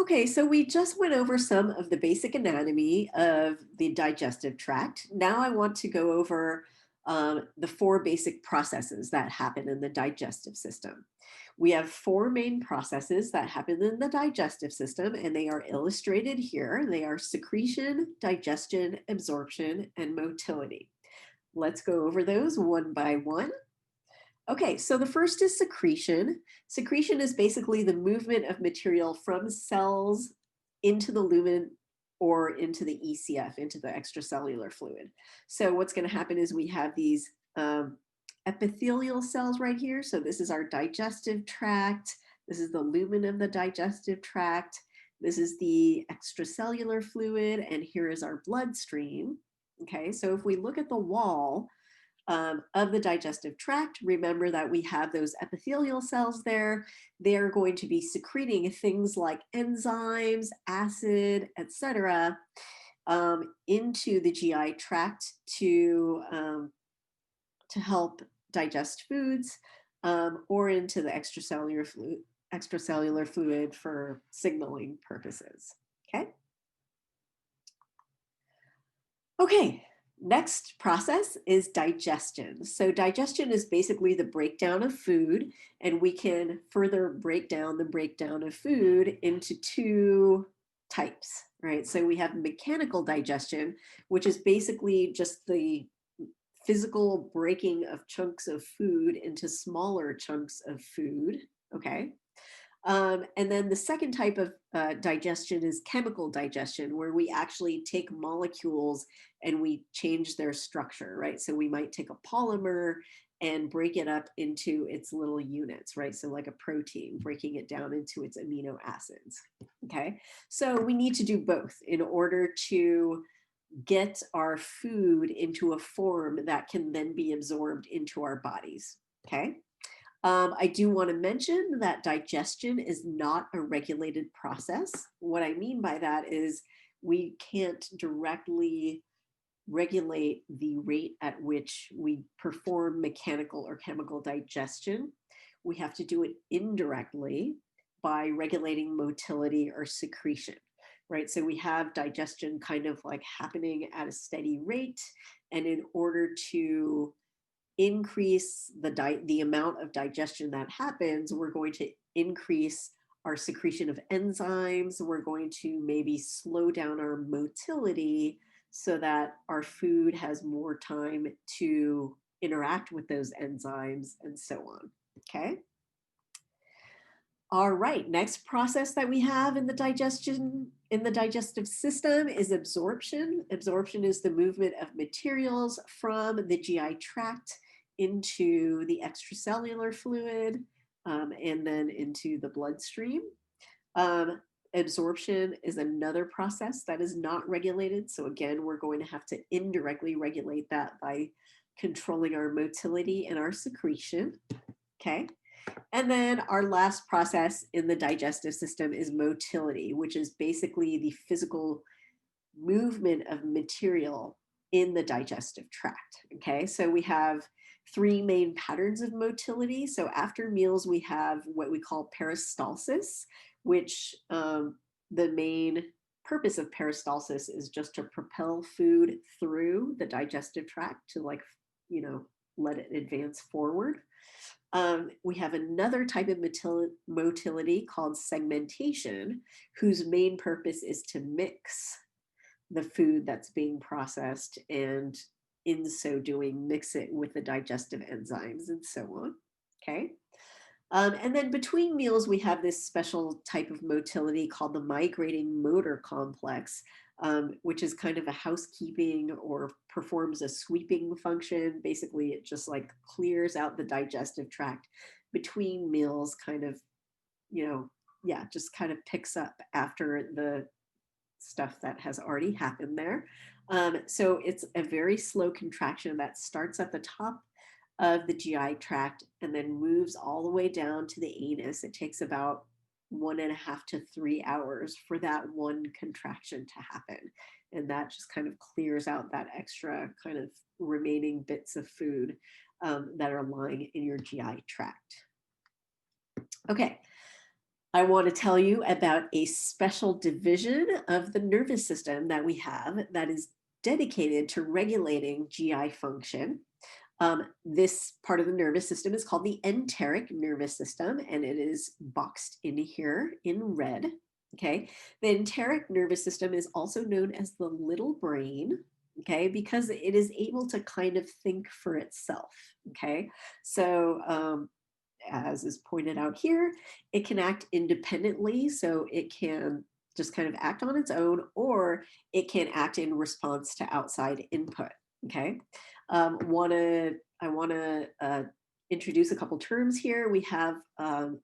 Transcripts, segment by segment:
Okay, so we just went over some of the basic anatomy of the digestive tract. Now I want to go over the four basic processes that happen in the digestive system. We have four main processes that happen in the digestive system, and they are illustrated here. They are secretion, digestion, absorption, and motility. Let's go over those one by one. Okay, so the first is secretion. Secretion is basically the movement of material from cells into the lumen or into the ECF, into the extracellular fluid. So what's going to happen is we have these epithelial cells right here. So this is our digestive tract. This is the lumen of the digestive tract. This is the extracellular fluid, and here is our bloodstream. Okay, so if we look at the wall, of the digestive tract, remember that we have those epithelial cells there. They're going to be secreting things like enzymes, acid, etc., into the GI tract to help digest foods, or into the extracellular fluid for signaling purposes. Okay. Okay, next process is digestion. So digestion is basically the breakdown of food, and we can further break down the breakdown of food into two types, right? So we have mechanical digestion, which is basically just the physical breaking of chunks of food into smaller chunks of food, okay? And then the second type of digestion is chemical digestion, where we actually take molecules and we change their structure, right? So we might take a polymer and break it up into its little units, right? So like a protein, breaking it down into its amino acids, okay? So we need to do both in order to get our food into a form that can then be absorbed into our bodies, okay? I do want to mention that digestion is not a regulated process. What I mean by that is we can't directly regulate the rate at which we perform mechanical or chemical digestion. We have to do it indirectly by regulating motility or secretion, right? So we have digestion kind of like happening at a steady rate. And in order to increase the amount of digestion that happens, we're going to increase our secretion of enzymes. We're going to maybe slow down our motility so that our food has more time to interact with those enzymes and so on. Okay. All right, next process that we have in the digestive system is absorption. Absorption is the movement of materials from the GI tract into the extracellular fluid, and then into the bloodstream. Um, Absorption is another process that is not regulated. So again, we're going to have to indirectly regulate that by controlling our motility and our secretion. Okay. And then our last process in the digestive system is motility, which is basically the physical movement of material in the digestive tract. Okay, so we have three main patterns of motility. So after meals, we have what we call peristalsis, which the main purpose of peristalsis is just to propel food through the digestive tract to, like, let it advance forward. We have another type of motility called segmentation, whose main purpose is to mix the food that's being processed, and in so doing, mix it with the digestive enzymes and so on. Okay. And then between meals, we have this special type of motility called the migrating motor complex, which is kind of a housekeeping or performs a sweeping function. Basically, it just like clears out the digestive tract between meals, kind of, yeah, just kind of picks up after the stuff that has already happened there. So it's a very slow contraction that starts at the top of the GI tract and then moves all the way down to the anus. It takes about 1.5 to 3 hours for that one contraction to happen. And that just kind of clears out that extra kind of remaining bits of food that are lying in your GI tract. Okay. I want to tell you about a special division of the nervous system that we have that is dedicated to regulating GI function. This part of the nervous system is called the enteric nervous system, and it is boxed in here in red. Okay, the enteric nervous system is also known as the little brain. Okay, because it is able to kind of think for itself. Okay, so as is pointed out here, it can act independently, so it can just kind of act on its own, or it can act in response to outside input. Okay, I want to introduce a couple terms here. We have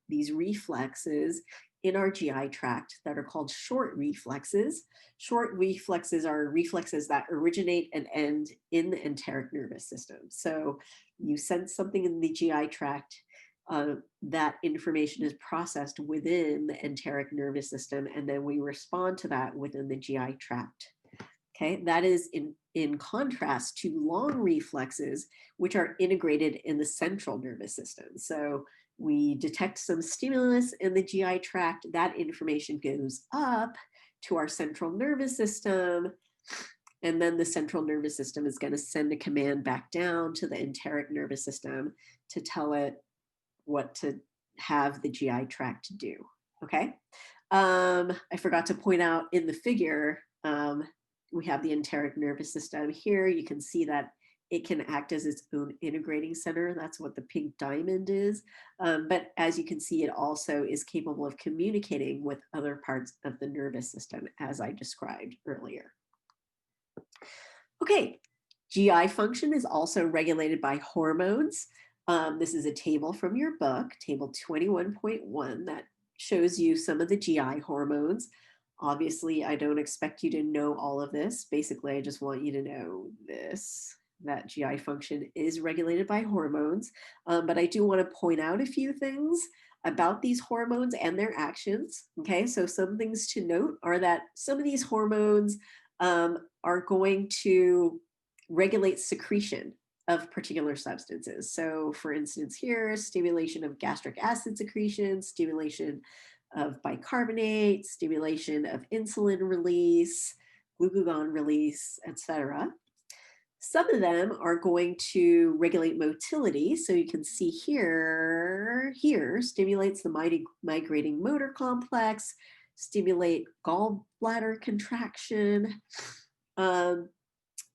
these reflexes in our GI tract that are called short reflexes. Short reflexes are reflexes that originate and end in the enteric nervous system. So you sense something in the GI tract, that information is processed within the enteric nervous system, and then we respond to that within the GI tract. Okay, that is in contrast to long reflexes, which are integrated in the central nervous system. So we detect some stimulus in the GI tract, that information goes up to our central nervous system, and then the central nervous system is going to send a command back down to the enteric nervous system to tell it what to have the GI tract do. Okay. I forgot to point out in the figure, we have the enteric nervous system here. You can see that it can act as its own integrating center. That's what the pink diamond is. But as you can see, it also is capable of communicating with other parts of the nervous system, as I described earlier. Okay, GI function is also regulated by hormones. This is a table from your book, table 21.1, that shows you some of the GI hormones. Obviously, I don't expect you to know all of this. Basically, I just want you to know this, that GI function is regulated by hormones. But I do want to point out a few things about these hormones and their actions. Okay, so some things to note are that some of these hormones are going to regulate secretion of particular substances. So for instance here, stimulation of gastric acid secretion, stimulation of bicarbonate, stimulation of insulin release, glucagon release, etc. Some of them are going to regulate motility. So you can see here stimulates the migrating motor complex, stimulate gallbladder contraction.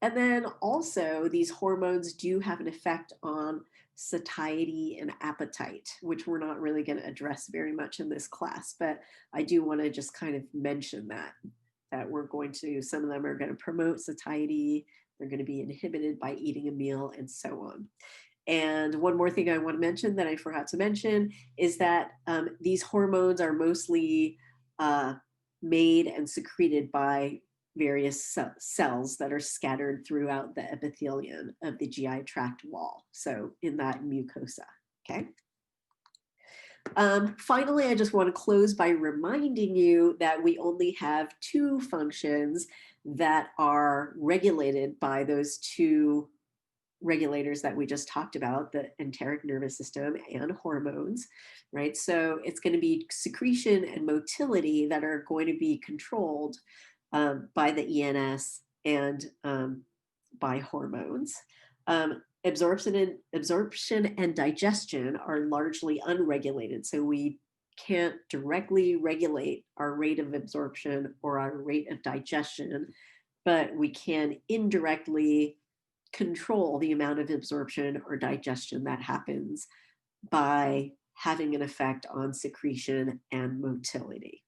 And then also these hormones do have an effect on satiety and appetite, which we're not really going to address very much in this class, but I do want to just kind of mention that we're going to, some of them are going to promote satiety, they're going to be inhibited by eating a meal, and so on. And one more thing I want to mention that I forgot to mention is that these hormones are mostly made and secreted by various cells that are scattered throughout the epithelium of the GI tract wall. So in that mucosa, okay? Finally, I just want to close by reminding you that we only have two functions that are regulated by those two regulators that we just talked about, the enteric nervous system and hormones, right? So it's going to be secretion and motility that are going to be controlled by the ENS and by hormones. Absorption and digestion are largely unregulated. So we can't directly regulate our rate of absorption or our rate of digestion, but we can indirectly control the amount of absorption or digestion that happens by having an effect on secretion and motility.